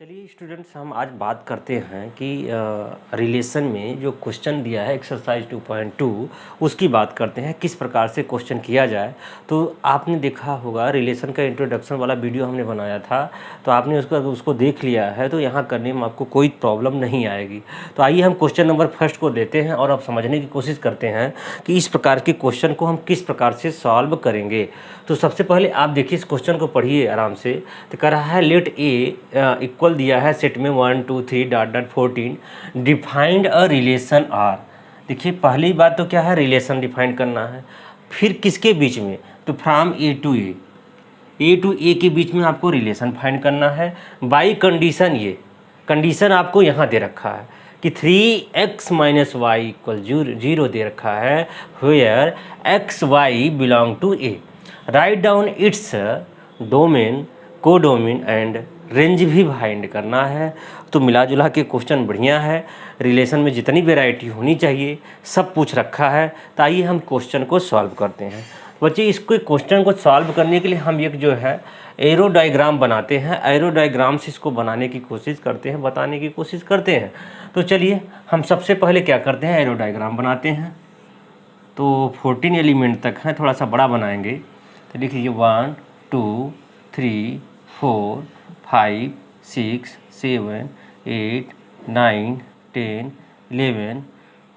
चलिए स्टूडेंट्स, हम आज बात करते हैं कि रिलेशन में जो क्वेश्चन दिया है एक्सरसाइज 2.2 उसकी बात करते हैं, किस प्रकार से क्वेश्चन किया जाए। तो आपने देखा होगा रिलेशन का इंट्रोडक्शन वाला वीडियो हमने बनाया था, तो आपने उसको देख लिया है, तो यहाँ करने में आपको कोई प्रॉब्लम नहीं आएगी। तो आइए हम क्वेश्चन नंबर फर्स्ट को लेते हैं और अब समझने की कोशिश करते हैं कि इस प्रकार के क्वेश्चन को हम किस प्रकार से सॉल्व करेंगे। तो सबसे पहले आप देखिए, इस क्वेश्चन को पढ़िए आराम से। तो कह रहा है लेट ए इक्वल दिया है सेट में 1 2 3 dot dot 14 defined a relation R. देखिए पहली बात तो क्या है, रिलेशन डिफाइन करना है। फिर किसके बीच में, तो फ्रॉम ए टू ए के बीच में आपको रिलेशन फाइंड करना है बाई कंडीशन। ये कंडीशन आपको यहाँ दे रखा है कि 3x - y इक्वल 0 दे रखा है, where x y belong to A. Write down its domain, codomain and range भी फाइंड करना है। तो मिला जुला के क्वेश्चन बढ़िया है, रिलेशन में जितनी वेराइटी होनी चाहिए सब पूछ रखा है। तो आइए हम क्वेश्चन को सॉल्व करते हैं। बच्चे इसको क्वेश्चन को सॉल्व करने के लिए हम एक जो है एरो डायग्राम बनाते हैं, एरो डायग्राम से इसको बनाने की कोशिश करते हैं, बताने की कोशिश करते हैं। तो चलिए हम सबसे पहले क्या करते हैं, एरो डायग्राम बनाते हैं। तो 14 एलिमेंट तक हैं, थोड़ा सा बड़ा बनाएंगे। तो देखिए 1 2 3 4 5 6 7 8 9 10 11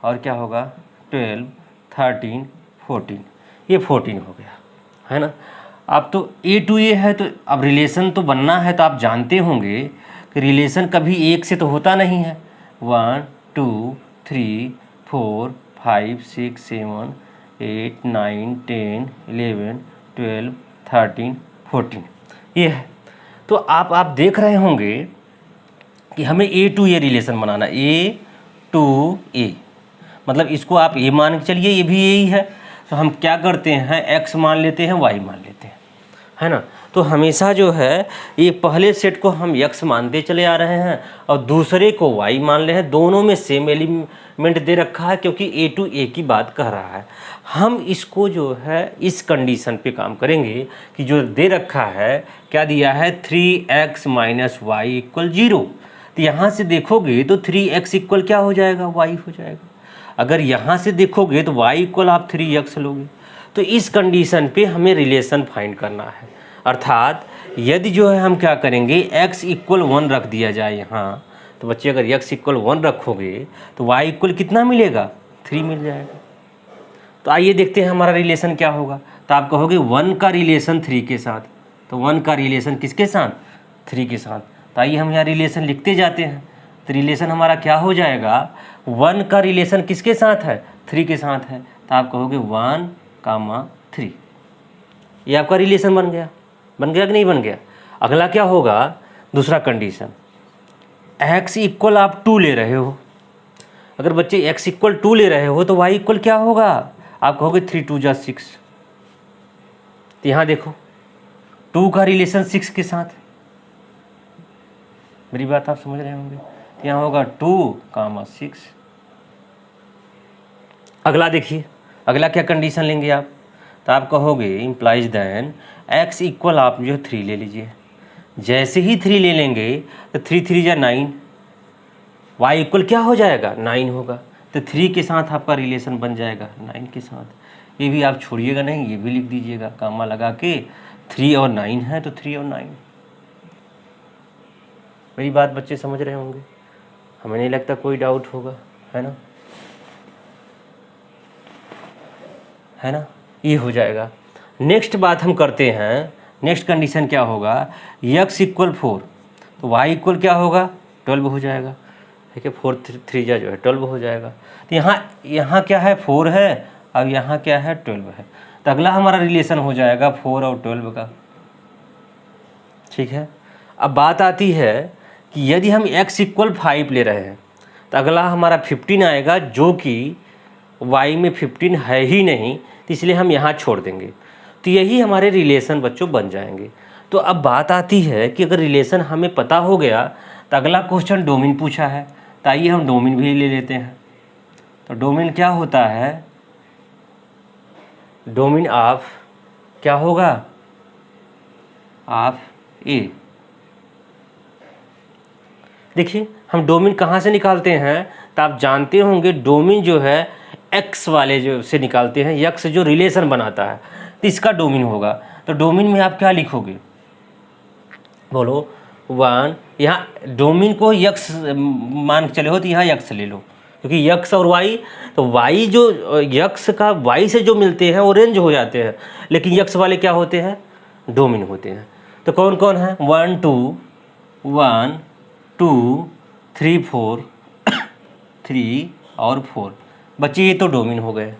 और क्या होगा 12 13 14, ये 14 हो गया है ना। अब तो ए टू ए है, तो अब रिलेशन तो बनना है, तो आप जानते होंगे कि रिलेशन कभी एक से तो होता नहीं है। 1 2 3 4 5 6 7 8 9 10 11 12 13 14 ये है। तो आप देख रहे होंगे कि हमें ए टू ए रिलेशन बनाना, ए टू ए, मतलब इसको आप ए मान के चलिए, ये भी यही है। तो हम क्या करते हैं, एक्स मान लेते हैं, वाई मान लेते हैं, है ना। तो हमेशा जो है ये पहले सेट को हम एक्स मानते चले आ रहे हैं और दूसरे को वाई मान रहे हैं। दोनों में सेम एलिमेंट दे रखा है क्योंकि ए टू ए की बात कह रहा है। हम इसको जो है इस कंडीशन पे काम करेंगे कि जो दे रखा है, क्या दिया है 3x - y इक्वल 0। तो यहाँ से देखोगे तो 3x इक्वल क्या हो जाएगा, y हो जाएगा। अगर यहाँ से देखोगे तो y इक्वल आप 3x लोगे। तो इस कंडीशन पे हमें रिलेशन फाइंड करना है। अर्थात यदि जो है हम क्या करेंगे, x इक्वल 1 रख दिया जाए यहाँ, तो बच्चे अगर x इक्वल 1 रखोगे तो y इक्वल कितना मिलेगा, 3 मिल जाएगा। तो आइए देखते हैं हमारा रिलेशन क्या होगा। तो आप कहोगे 1 का रिलेशन 3 के साथ, तो 1 का रिलेशन किसके साथ, 3 के साथ। तो आइए हम यहाँ रिलेशन लिखते जाते हैं। तो रिलेशन हमारा क्या हो जाएगा, 1 का रिलेशन किसके साथ है, 3 के साथ है। तो आप कहोगे 1, 3, ये आपका रिलेशन बन गया कि नहीं बन गया। अगला क्या होगा, दूसरा कंडीशन, x इक्वल आप 2 ले रहे हो। अगर बच्चे x इक्वल 2 ले रहे हो तो y इक्वल क्या होगा, आप कहोगे 3 2 जा 6। तो यहाँ देखो 2 का रिलेशन 6 के साथ, मेरी बात आप समझ रहे होंगे। यहाँ होगा 2, 6। अगला देखिए, अगला क्या कंडीशन लेंगे आप, तो आप कहोगे इम्प्लाइज दैन x इक्वल आप जो 3 ले लीजिए। जैसे ही 3 ले लेंगे तो 3 3 जा 9, y इक्वल क्या हो जाएगा, 9 होगा। तो 3 के साथ आपका रिलेशन बन जाएगा 9 के साथ। ये भी आप छोड़िएगा नहीं, ये भी लिख दीजिएगा कामा लगा के, 3 और 9 है तो 3 और 9। मेरी बात बच्चे समझ रहे होंगे, हमें नहीं लगता कोई डाउट होगा, है ना, है ना। ये हो जाएगा। नेक्स्ट बात हम करते हैं, नेक्स्ट कंडीशन क्या होगा, x इक्वल 4, तो y इक्वल क्या होगा, 12 हो जाएगा। ठीक है, 4 3 जा जो है 12 हो जाएगा। तो यहाँ क्या है, 4 है, अब यहाँ क्या है, 12 है। तो अगला हमारा रिलेशन हो जाएगा 4 और 12 का। ठीक है, अब बात आती है कि यदि हम x इक्वल 5 ले रहे हैं तो अगला हमारा 15 आएगा, जो कि y में 15 है ही नहीं, तो इसलिए हम यहाँ छोड़ देंगे। तो यही हमारे रिलेशन बच्चों बन जाएंगे। तो अब बात आती है कि अगर रिलेशन हमें पता हो गया तो अगला क्वेश्चन डोमेन पूछा है, तो आइए हम डोमेन भी ले लेते हैं। तो डोमेन क्या होता है, डोमेन ऑफ क्या होगा, ऑफ ए। देखिए हम डोमेन कहाँ से निकालते हैं, तो आप जानते होंगे डोमेन जो है एक्स वाले जो से निकालते हैं, एक्स जो रिलेशन बनाता है तो इसका डोमेन होगा। तो डोमेन में आप क्या लिखोगे, बोलो 1, यहाँ डोमेन को यक्स मान के चले हो तो यहाँ यक्स ले लो, क्योंकि यक्स और वाई, तो वाई जो यक्स का वाई से जो मिलते हैं वो रेंज हो जाते हैं, लेकिन यक्स वाले क्या होते हैं, डोमेन होते हैं। तो कौन कौन है, 1 2 3 4 3 और 4 बच्चे, ये तो डोमेन हो गए।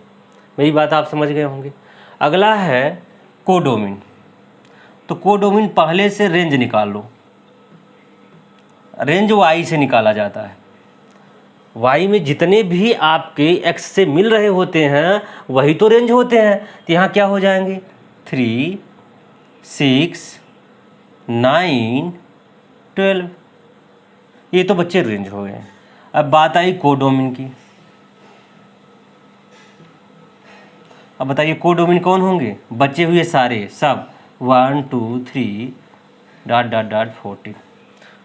मेरी बात आप समझ गए होंगे। अगला है कोडोमेन। तो कोडोमेन पहले से रेंज निकाल लो, रेंज वाई से निकाला जाता है। वाई में जितने भी आपके एक्स से मिल रहे होते हैं वही तो रेंज होते हैं। तो यहाँ क्या हो जाएंगे, 3 6 9 12, ये तो बच्चे रेंज हो गए। अब बात आई कोडोमेन की। अब बताइए कोडोमेन कौन होंगे, बचे हुए सारे सब 1 2 3 ... 14।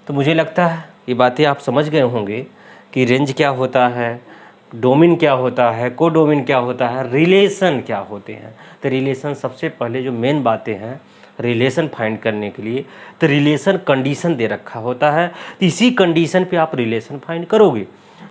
तो मुझे लगता है ये बातें आप समझ गए होंगे कि रेंज क्या होता है, डोमेन क्या होता है, कोडोमेन क्या होता है, रिलेशन क्या होते हैं। तो रिलेशन सबसे पहले जो मेन बातें हैं रिलेशन फाइंड करने के लिए, तो रिलेशन कंडीशन दे रखा होता है, तो इसी कंडीशन पे आप रिलेशन फाइंड करोगे।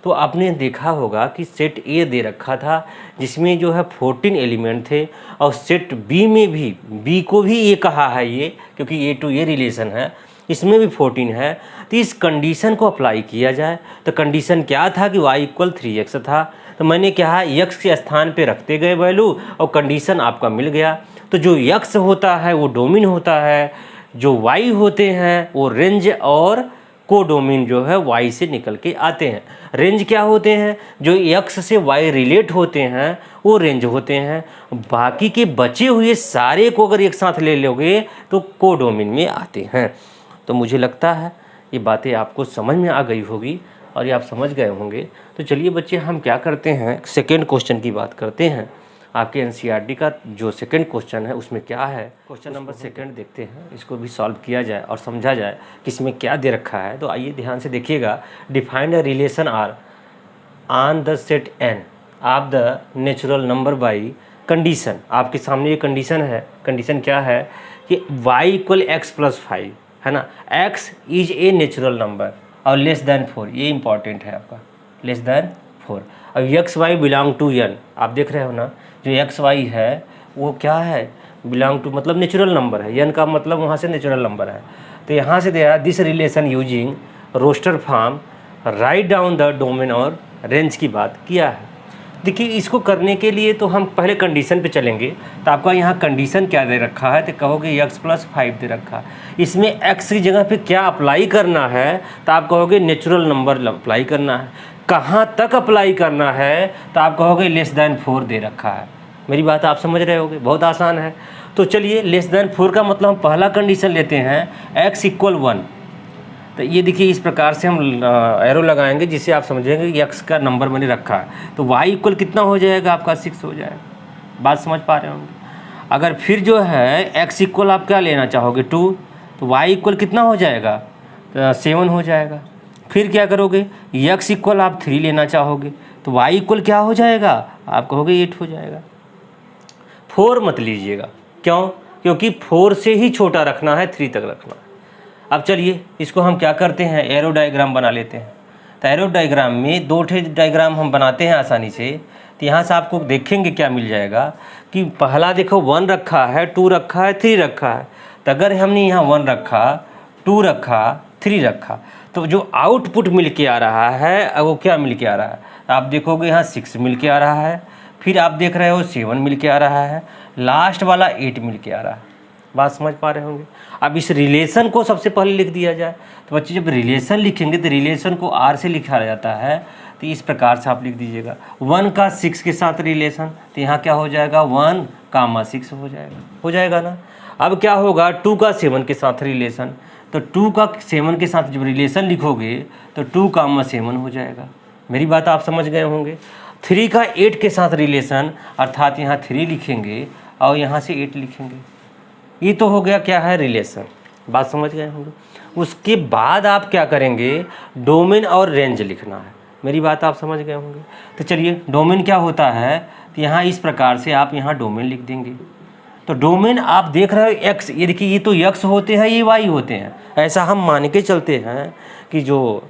तो आपने देखा होगा कि सेट ए दे रखा था जिसमें जो है 14 एलिमेंट थे, और सेट बी में भी, बी को भी ए कहा है ये, क्योंकि ए टू ए रिलेशन है, इसमें भी 14 है। तो इस कंडीशन को अप्लाई किया जाए तो कंडीशन क्या था कि y = 3x था। तो मैंने क्या है x के स्थान पे रखते गए वैल्यू और कंडीशन आपका मिल गया। तो जो x होता है वो डोमेन होता है, जो y होते हैं वो रेंज और कोडोमेन जो है y से निकल के आते हैं। रेंज क्या होते हैं, जो x से y रिलेट होते हैं वो रेंज होते हैं। बाकी के बचे हुए सारे को अगर एक साथ ले लोगे तो कोडोमेन में आते हैं। तो मुझे लगता है ये बातें आपको समझ में आ गई होगी और ये आप समझ गए होंगे। तो चलिए बच्चे हम क्या करते हैं, सेकेंड क्वेश्चन की बात करते हैं। आपके एनसीईआरटी का जो सेकंड क्वेश्चन है उसमें क्या है, क्वेश्चन नंबर सेकंड देखते हैं, इसको भी सॉल्व किया जाए और समझा जाए कि इसमें क्या दे रखा है। तो आइए ध्यान से देखिएगा। Defined a relation R on the set N of the natural number by condition. आपके सामने ये कंडीशन है। कंडीशन क्या है कि y = x + 5 है ना, x is a natural number और लेस देन 4, ये इंपॉर्टेंट है आपका, लेस देन 4। अब X Y belong to N, आप देख रहे हो ना, जो एक्स वाई है वो क्या है, बिलोंग टू मतलब नेचुरल नंबर है, एन का मतलब वहाँ से नेचुरल नंबर है। तो यहाँ से दिया this relation using roster form write down the domain और रेंज की बात किया है। देखिए इसको करने के लिए तो हम पहले कंडीशन पे चलेंगे। तो आपका यहाँ कंडीशन क्या दे रखा है, तो कहोगे x + 5 दे रखा है। इसमें x की जगह पे क्या अप्लाई करना है, तो आप कहोगे नेचुरल नंबर अप्लाई करना है। कहाँ तक अप्लाई करना है, तो आप कहोगे लेस देन 4 दे रखा है। मेरी बात आप समझ रहे होगे, बहुत आसान है। तो चलिए लेस देन 4 का मतलब हम पहला कंडीशन लेते हैं, x = 1। तो ये देखिए इस प्रकार से हम एरो लगाएंगे जिससे आप समझेंगे कि x का नंबर मैंने रखा है। तो y = कितना हो जाएगा आपका 6 हो जाएगा। बात समझ पा रहे होंगे। अगर फिर जो है x = आप क्या लेना चाहोगे 2, तो y = कितना हो जाएगा 7 हो जाएगा। फिर क्या करोगे, x = आप 3 लेना चाहोगे तो y = क्या हो जाएगा, आप कहोगे 8 हो जाएगा। 4 मत लीजिएगा, क्यों, क्योंकि 4 से ही छोटा रखना है, 3 तक रखना है। अब चलिए इसको हम क्या करते हैं, एरो डायग्राम बना लेते हैं। तो एरो डायग्राम में 2 डायग्राम हम बनाते हैं आसानी से। तो यहाँ से आपको देखेंगे क्या मिल जाएगा कि पहला देखो 1 रखा है, 2 रखा है, 3 रखा है। तो अगर हमने यहाँ 1 रखा, 2 रखा, 3 रखा, तो जो आउटपुट मिल के आ रहा है वो क्या मिल के आ रहा है, आप देखोगे यहाँ 6 मिल के आ रहा है, फिर आप देख रहे हो 7 मिल के आ रहा है, लास्ट वाला 8 मिल के आ रहा है। बात समझ पा रहे होंगे। अब इस रिलेशन को सबसे पहले लिख दिया जाए। तो बच्चे जब रिलेशन लिखेंगे तो रिलेशन को आर से लिखा जाता है। तो इस प्रकार से आप लिख दीजिएगा 1 का 6 के साथ रिलेशन, तो यहाँ क्या हो जाएगा 1, 6 हो जाएगा ना। अब क्या होगा 2 का 7 के साथ रिलेशन, तो 2 का 7 के साथ जब रिलेशन लिखोगे तो 2, 7 हो जाएगा। मेरी बात आप समझ गए होंगे। 3 का 8 के साथ रिलेशन, अर्थात यहाँ 3 लिखेंगे और यहाँ से 8 लिखेंगे। ये तो हो गया क्या है रिलेशन। बात समझ गए होंगे। उसके बाद आप क्या करेंगे, डोमेन और रेंज लिखना है। मेरी बात आप समझ गए होंगे। तो चलिए, डोमेन क्या होता है, तो यहाँ इस प्रकार से आप यहाँ डोमेन लिख देंगे। तो डोमेन आप देख रहे हो एक्स, ये देखिए ये तो एक्स होते हैं, ये वाई होते हैं। ऐसा हम मान के चलते हैं कि जो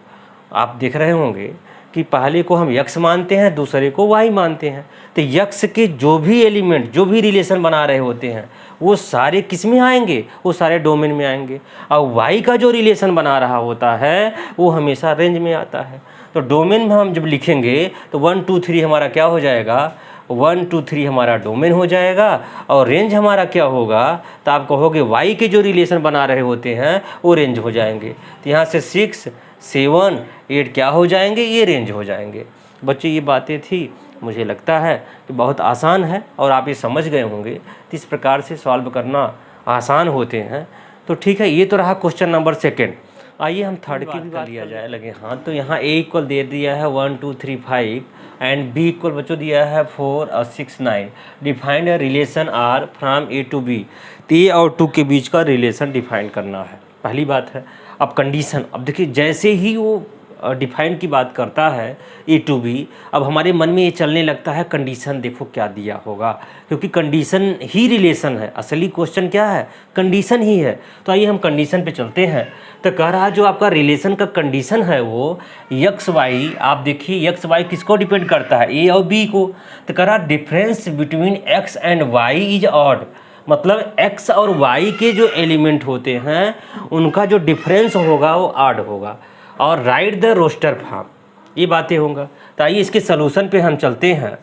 आप देख रहे होंगे कि पहले को हम यक्स मानते हैं, दूसरे को वाई मानते हैं। तो यक्स के जो भी एलिमेंट, जो भी रिलेशन बना रहे होते हैं, वो सारे किस में आएंगे, वो सारे डोमेन में आएंगे। और वाई का जो रिलेशन बना रहा होता है वो हमेशा रेंज में आता है। तो डोमेन में हम जब लिखेंगे तो 1 2 3 हमारा क्या हो जाएगा, 1 2 3 हमारा डोमेन हो जाएगा। और रेंज हमारा क्या होगा, तो आप कहोगे वाई के जो रिलेशन बना रहे होते हैं वो रेंज हो जाएंगे। तो यहाँ से 6 7 8 क्या हो जाएंगे, ये रेंज हो जाएंगे। बच्चों ये बातें थी, मुझे लगता है कि बहुत आसान है और आप ये समझ गए होंगे। तो इस प्रकार से सॉल्व करना आसान होते हैं। तो ठीक है, ये तो रहा क्वेश्चन नंबर 2। आइए हम थर्ड की भी बात लिया जाए लगे। हाँ, तो यहाँ ए इक्वल दे दिया है 1 2 3 5 एंड बी इक्वल बच्चों दिया है 4 और 6 9। Defined relation R from A to B. तो ए और 2 के बीच का रिलेशन डिफाइन करना है, पहली बात है। अब कंडीशन, अब देखिए जैसे ही वो डिफाइन की बात करता है ए टू बी, अब हमारे मन में ये चलने लगता है कंडीशन देखो क्या दिया होगा, क्योंकि कंडीशन ही रिलेशन है। असली क्वेश्चन क्या है, कंडीशन ही है। तो आइए हम कंडीशन पे चलते हैं। तो कह रहा जो आपका रिलेशन का कंडीशन है वो एक्स वाई, आप देखिए एक्स वाई किसको डिपेंड करता है, ए और बी को। तो कह रहा difference between X and Y is odd, मतलब x और y के जो एलिमेंट होते हैं उनका जो डिफरेंस होगा वो ऑड होगा। और राइट द रोस्टर फॉर्म, ये बातें होंगे। तो आइए इसके सलूशन पे हम चलते हैं।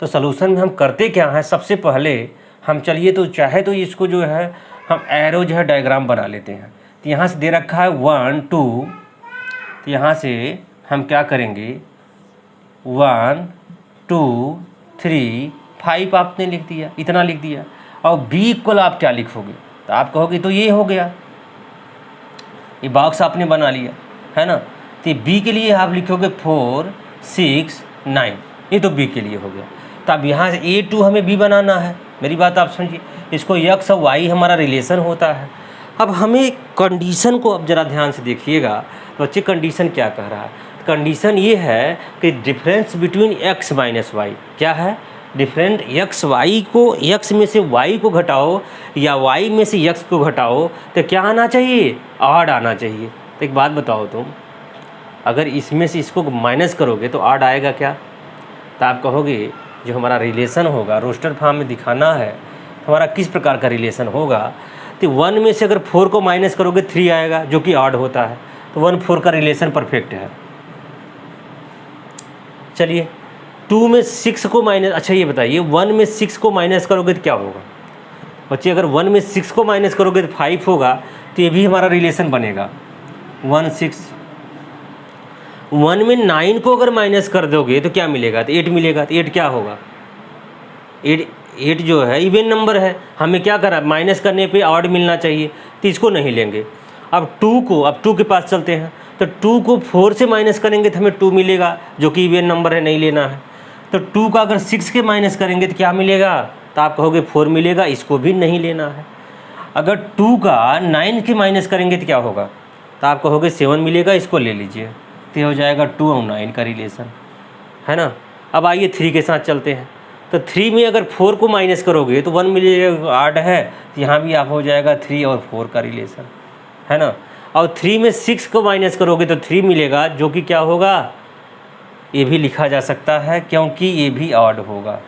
तो सलूशन में हम करते क्या हैं, सबसे पहले हम चलिए तो चाहे तो इसको जो है हम एरो जो है डायग्राम बना लेते हैं। तो यहाँ से दे रखा है 1 2, तो यहाँ से हम क्या करेंगे 1 2 3 5 आपने लिख दिया, इतना लिख दिया। और बी इक्वल आप क्या लिखोगे, तो आप कहोगे तो ये हो गया, ये बॉक्स आपने बना लिया है ना। तो बी के लिए आप लिखोगे 4 6 9, ये तो बी के लिए हो गया। तो अब यहाँ से A2 हमें बी बनाना है। मेरी बात आप समझिए, इसको एक्स और वाई हमारा रिलेशन होता है। अब हमें कंडीशन को अब ज़रा ध्यान से देखिएगा, तो बच्चे कंडीशन क्या कह रहा है। कंडीशन ये है कि difference between X minus Y क्या है, डिफरेंट एक्स वाई को, एक्स में से वाई को घटाओ या वाई में से एक्स को घटाओ, तो क्या आना चाहिए, ऑड आना चाहिए। तो एक बात बताओ तुम, अगर इसमें से इसको माइनस करोगे तो ऑड आएगा क्या। तो आप कहोगे जो हमारा रिलेशन होगा रोस्टर फॉर्म में दिखाना है हमारा किस प्रकार का रिलेशन होगा। तो 1 में से अगर 4 को माइनस करोगे 3 आएगा जो कि ऑड होता है। तो 1 4 का रिलेशन परफेक्ट है। चलिए 2 में 6 को माइनस, अच्छा ये बताइए 1 में 6 को माइनस करोगे तो क्या होगा बच्चे, अगर 1 में 6 को माइनस करोगे तो 5 होगा। तो ये भी हमारा रिलेशन बनेगा 1 6। 1 में 9 को अगर माइनस कर दोगे तो क्या मिलेगा, तो 8 मिलेगा। तो 8 क्या होगा, 8 जो है इवन नंबर है, हमें क्या करा माइनस करने पे ऑड मिलना चाहिए, तो इसको नहीं लेंगे। अब 2 के पास चलते हैं। तो 2 को 4 से माइनस करेंगे तो हमें 2 मिलेगा जो कि इवन नंबर है, नहीं लेना है। तो 2 का अगर 6 के माइनस करेंगे तो क्या मिलेगा, तो आप कहोगे 4 मिलेगा, इसको भी नहीं लेना है। अगर 2 का 9 के माइनस करेंगे तो क्या होगा, तो आप कहोगे 7 मिलेगा, इसको ले लीजिए। तो हो जाएगा 2 और 9 का रिलेशन, है ना। अब आइए 3 के साथ चलते हैं। तो 3 में अगर 4 को माइनस करोगे तो 1 मिलेगा, 8 है। तो यहाँ भी आप हो जाएगा 3 और 4 का रिलेशन, है ना। और 3 में 6 को माइनस करोगे तो 3 मिलेगा जो कि क्या होगा, ये भी लिखा जा सकता है क्योंकि ये भी ऑड होगा।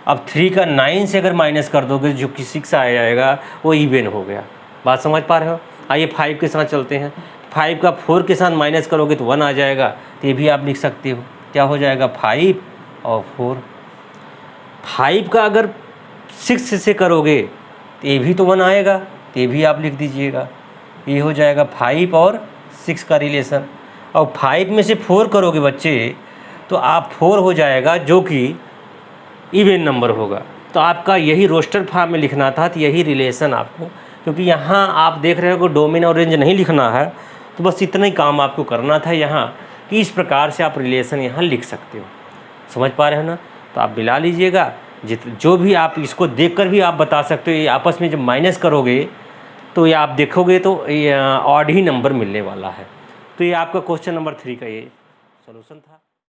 अब 3 का 9 से अगर माइनस कर दोगे जो कि 6 आ जाएगा, वो इवन हो गया। बात समझ पा रहे हो। आइए 5 के साथ चलते हैं। 5 का 4 के साथ माइनस करोगे तो 1 आ जाएगा। तो ये भी आप लिख सकते हो, क्या हो जाएगा 5 और 4। 5 का अगर 6 से करोगे तो ये भी तो 1 आएगा, तो ये भी आप लिख दीजिएगा। ये हो जाएगा 5 और 6 का रिलेशन। और 5 में से 4 करोगे बच्चे तो आप 4 हो जाएगा जो कि इवन नंबर होगा। तो आपका यही रोस्टर फॉर्म में लिखना था, तो यही रिलेशन आपको, क्योंकि यहाँ आप देख रहे हो कि डोमेन और रेंज नहीं लिखना है, तो बस इतना ही काम आपको करना था यहाँ कि इस प्रकार से आप रिलेशन यहाँ लिख सकते हो। समझ पा रहे हो ना। तो आप मिला लीजिएगा, जो भी आप इसको देखकर भी आप बता सकते हो। ये आपस में जब माइनस करोगे तो ये आप देखोगे तो ये ऑड ही नंबर मिलने वाला है। तो ये आपका क्वेश्चन नंबर 3 का ये सॉल्यूशन था।